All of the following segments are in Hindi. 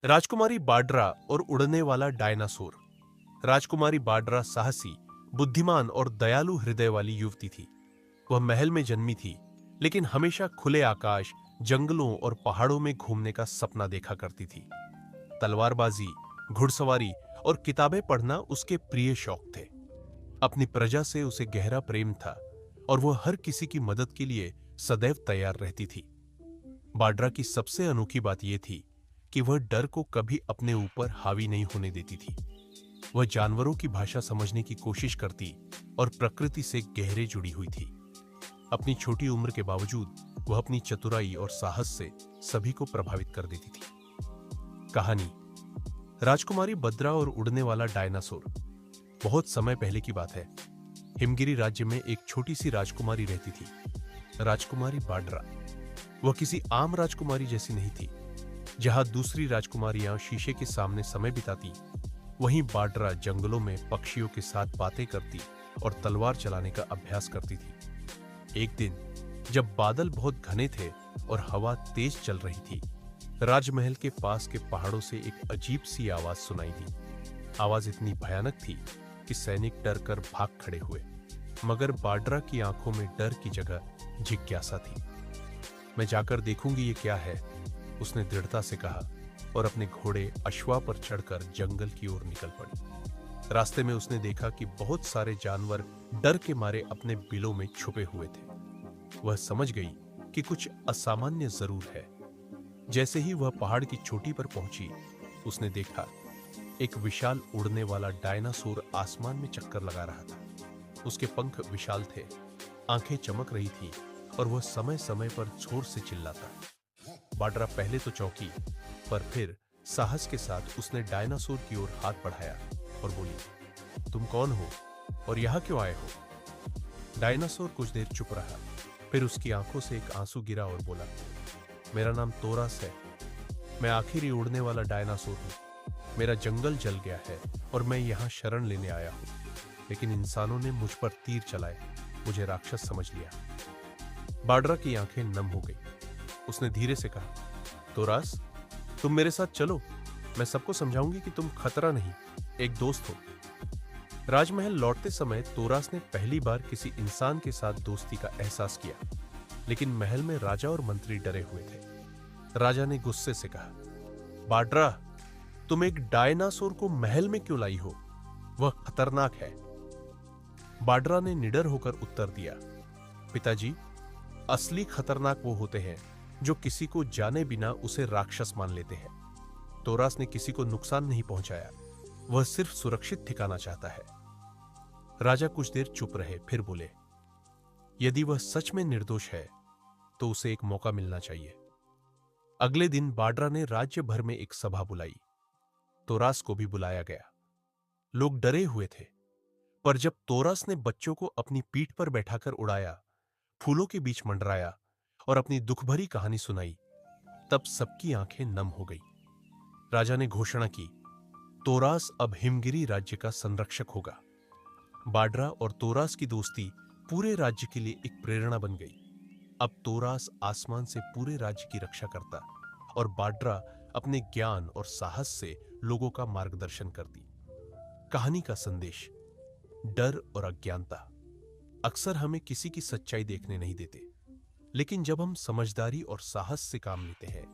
राजकुमारी बाड्रा और उड़ने वाला डायनासोर। राजकुमारी बाड्रा साहसी, बुद्धिमान और दयालु हृदय वाली युवती थी। वह महल में जन्मी थी, लेकिन हमेशा खुले आकाश, जंगलों और पहाड़ों में घूमने का सपना देखा करती थी। तलवारबाजी, घुड़सवारी और किताबें पढ़ना उसके प्रिय शौक थे। अपनी प्रजा से उसे गहरा प्रेम था और वह हर किसी की मदद के लिए सदैव तैयार रहती थी। बाड्रा की सबसे अनोखी बात यह थी कि वह डर को कभी अपने ऊपर हावी नहीं होने देती थी। वह जानवरों की भाषा समझने की कोशिश करती और प्रकृति से गहरे जुड़ी हुई थी। अपनी छोटी उम्र के बावजूद वह अपनी चतुराई और साहस से सभी को प्रभावित कर देती थी। कहानी राजकुमारी बद्रा और उड़ने वाला डायनासोर। बहुत समय पहले की बात है। हिमगिरी राज्य में एक छोटी सी राजकुमारी रहती थी, राजकुमारी बाड्रा। वह किसी आम राजकुमारी जैसी नहीं थी। जहां दूसरी राजकुमारियां शीशे के सामने समय बिताती, वहीं बाड्रा जंगलों में पक्षियों के साथ बातें करती और तलवार चलाने का अभ्यास करती थी। एक दिन जब बादल बहुत घने थे और हवा तेज चल रही थी, राजमहल के पास के पहाड़ों से एक अजीब सी आवाज सुनाई दी। आवाज इतनी भयानक थी कि सैनिक डर कर भाग खड़े हुए, मगर बाड्रा की आंखों में डर की जगह जिज्ञासा थी। मैं जाकर देखूंगी ये क्या है, उसने दृढ़ता से कहा और अपने घोड़े अश्वा पर चढ़कर जंगल की ओर निकल पड़ी। रास्ते में उसने देखा कि बहुत सारे जानवर डर के मारे अपने बिलों में छुपे हुए थे। वह समझ गई कि कुछ असामान्य जरूर है। जैसे ही वह पहाड़ की चोटी पर पहुंची, उसने देखा एक विशाल उड़ने वाला डायनासोर आसमान में चक्कर लगा रहा था। उसके पंख विशाल थे, आंखें चमक रही थीं और वह समय समय पर जोर से चिल्लाता। बाड्रा पहले तो चौंकी, पर फिर साहस के साथ उसने डायनासोर की ओर हाथ बढ़ाया और बोली, तुम कौन हो और यहां क्यों आए हो? डायनासोर कुछ देर चुप रहा, फिर उसकी आंखों से एक आंसू गिरा और बोला, मेरा नाम तोरास है। मैं आखिरी उड़ने वाला डायनासोर हूं। मेरा जंगल जल गया है और मैं यहां शरण लेने आया हूं, लेकिन इंसानों ने मुझ पर तीर चलाए, मुझे राक्षस समझ लिया। बाड्रा की आंखें नम हो गई। उसने धीरे से कहा, तोरास, तुम मेरे साथ चलो। मैं सबको समझाऊंगी कि तुम खतरा नहीं, एक दोस्त हो। राजमहल लौटते समय तोरास ने पहली बार किसी इंसान के साथ दोस्ती का एहसास किया, लेकिन महल में राजा और मंत्री डरे हुए थे। राजा ने गुस्से से कहा, बाड्रा, तुम एक डायनासोर को महल में क्यों लाई हो? वह खतरनाक है। बाड्रा ने निडर होकर उत्तर दिया, पिताजी, असली खतरनाक वो होते हैं जो किसी को जाने बिना उसे राक्षस मान लेते हैं। तोरास ने किसी को नुकसान नहीं पहुंचाया, वह सिर्फ सुरक्षित ठिकाना चाहता है। राजा कुछ देर चुप रहे, फिर बोले, यदि वह सच में निर्दोष है तो उसे एक मौका मिलना चाहिए। अगले दिन बाड्रा ने राज्य भर में एक सभा बुलाई। तोरास को भी बुलाया गया। लोग डरे हुए थे, पर जब तोरास ने बच्चों को अपनी पीठ पर बैठाकर उड़ाया, फूलों के बीच मंडराया और अपनी दुखभरी कहानी सुनाई, तब सबकी आंखें नम हो गई। राजा ने घोषणा की, तोरास अब हिमगिरी राज्य का संरक्षक होगा। बाड्रा और तोरास की दोस्ती पूरे राज्य के लिए एक प्रेरणा बन गई। अब तोरास आसमान से पूरे राज्य की रक्षा करता और बाड्रा अपने ज्ञान और साहस से लोगों का मार्गदर्शन करती। कहानी का संदेश, डर और अज्ञानता अक्सर हमें किसी की सच्चाई देखने नहीं देते, लेकिन जब हम समझदारी और साहस से काम लेते हैं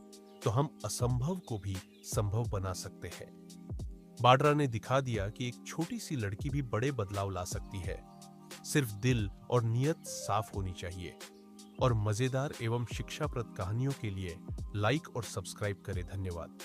तो हम असंभव को भी संभव बना सकते हैं। बाड्रा ने दिखा दिया कि एक छोटी सी लड़की भी बड़े बदलाव ला सकती है। सिर्फ दिल और नियत साफ होनी चाहिए। और मजेदार एवं शिक्षाप्रद कहानियों के लिए लाइक और सब्सक्राइब करें। धन्यवाद।